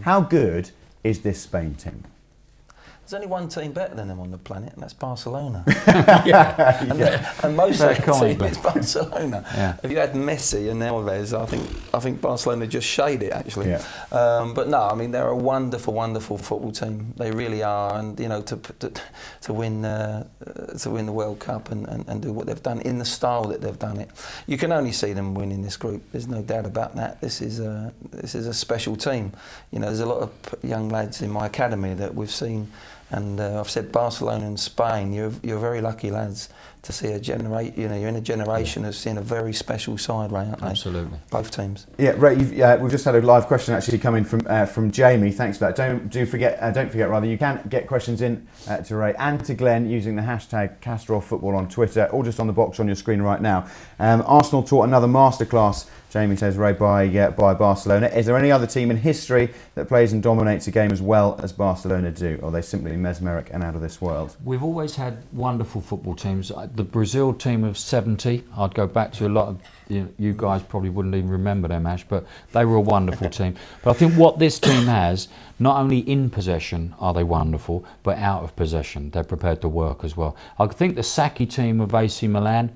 How good is this Spain team? There's only one team better than them on the planet, and that's Barcelona. And most Fair of the comment, team is Barcelona. Yeah. If you had Messi and Alves, I think Barcelona just shade it actually. Yeah. But no, I mean they're a wonderful, wonderful football team. They really are, and you know to win the World Cup and do what they've done in the style that they've done it, you can only see them winning this group. There's no doubt about that. This is a special team. You know, there's a lot of young lads in my academy that we've seen. And I've said Barcelona and Spain, you're very lucky lads to see a generation. You know, you're in a generation of seeing a very special side, Ray, aren't they? Absolutely. Both teams. Yeah, Ray. We've just had a live question actually coming from Jamie. Thanks for that. Don't forget. You can get questions in to Ray and to Glenn using the hashtag CastorOffFootball on Twitter, or just on the box on your screen right now. Arsenal taught another masterclass. Jamie says, Ray, by Barcelona. Is there any other team in history that plays and dominates a game as well as Barcelona do? Or are they simply mesmeric and out of this world? We've always had wonderful football teams. The Brazil team of '70, I'd go back to a lot of, you guys probably wouldn't even remember them, Ash, but they were a wonderful team. But I think what this team has, not only in possession are they wonderful, but out of possession, they're prepared to work as well. I think the Sacchi team of AC Milan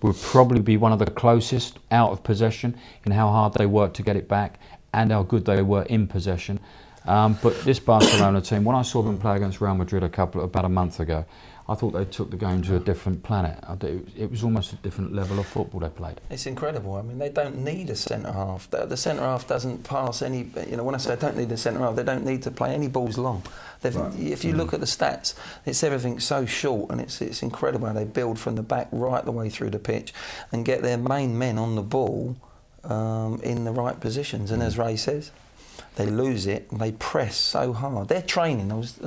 would probably be one of the closest out of possession in how hard they worked to get it back and how good they were in possession. But this Barcelona team, when I saw them play against Real Madrid about a month ago, I thought they took the game to a different planet. It was almost a different level of football they played. It's incredible. I mean, they don't need a centre half. The centre half doesn't pass any. You know, when I say I don't need a centre half, they don't need to play any balls long. Right. If you look at the stats, it's everything so short, and it's incredible how they build from the back right the way through the pitch and get their main men on the ball in the right positions. And as Ray says, they lose it and they press so hard. They're training. I was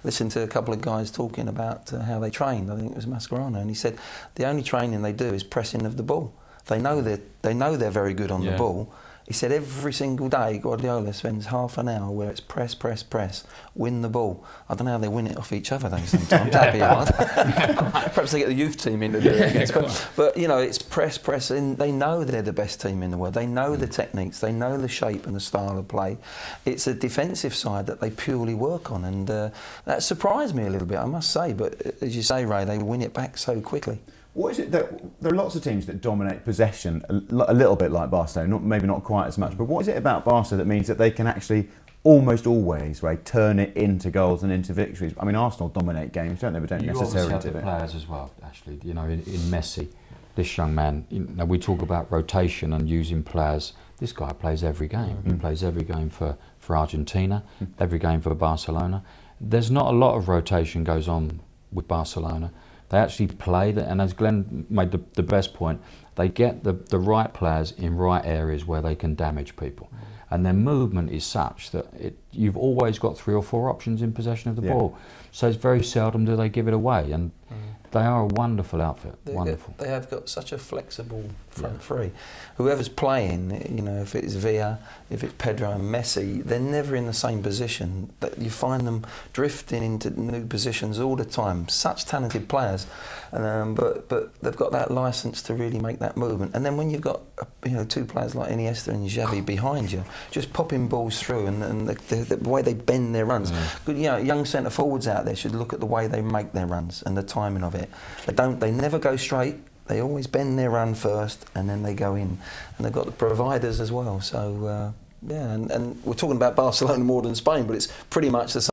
listening to a couple of guys talking about how they trained. I think it was Mascherano, and he said the only training they do is pressing of the ball. They know they're very good on the ball. He said every single day Guardiola spends half an hour where it's press, press, press, win the ball. I don't know how they win it off each other though sometimes. That'd be hard. Perhaps they get the youth team in to do it. But you know, it's press, press, and they know they're the best team in the world. They know the techniques, they know the shape and the style of play. It's a defensive side that they purely work on, and that surprised me a little bit, I must say. But as you say, Ray, they win it back so quickly. What is it that there are lots of teams that dominate possession a little bit like Barcelona, maybe not quite as much, but what is it about Barca that means that they can actually almost always, Ray, turn it into goals and into victories? I mean, Arsenal dominate games, don't they? But don't necessarily do it. You players as well, actually. You know, in Messi, this young man. You know, we talk about rotation and using players. This guy plays every game. He plays every game for Argentina, every game for Barcelona. There's not a lot of rotation goes on with Barcelona. They actually play, and as Glenn made the best point, they get the right players in right areas where they can damage people. And their movement is such that you've always got 3 or 4 options in possession of the ball. So it's very seldom do they give it away. And they are a wonderful outfit. Wonderful. They have got such a flexible front three. Whoever's playing, you know, if it's Villa, if it's Pedro and Messi, they're never in the same position. You find them drifting into new positions all the time. Such talented players, but they've got that license to really make that movement. And then when you've got 2 players like Iniesta and Xavi behind you, just popping balls through, and the way they bend their runs. Good, young centre forwards out there should look at the way they make their runs and the timing of it. They never go straight. They always bend their run first and then they go in. And they've got the providers as well. So, yeah, and we're talking about Barcelona more than Spain, but it's pretty much the same.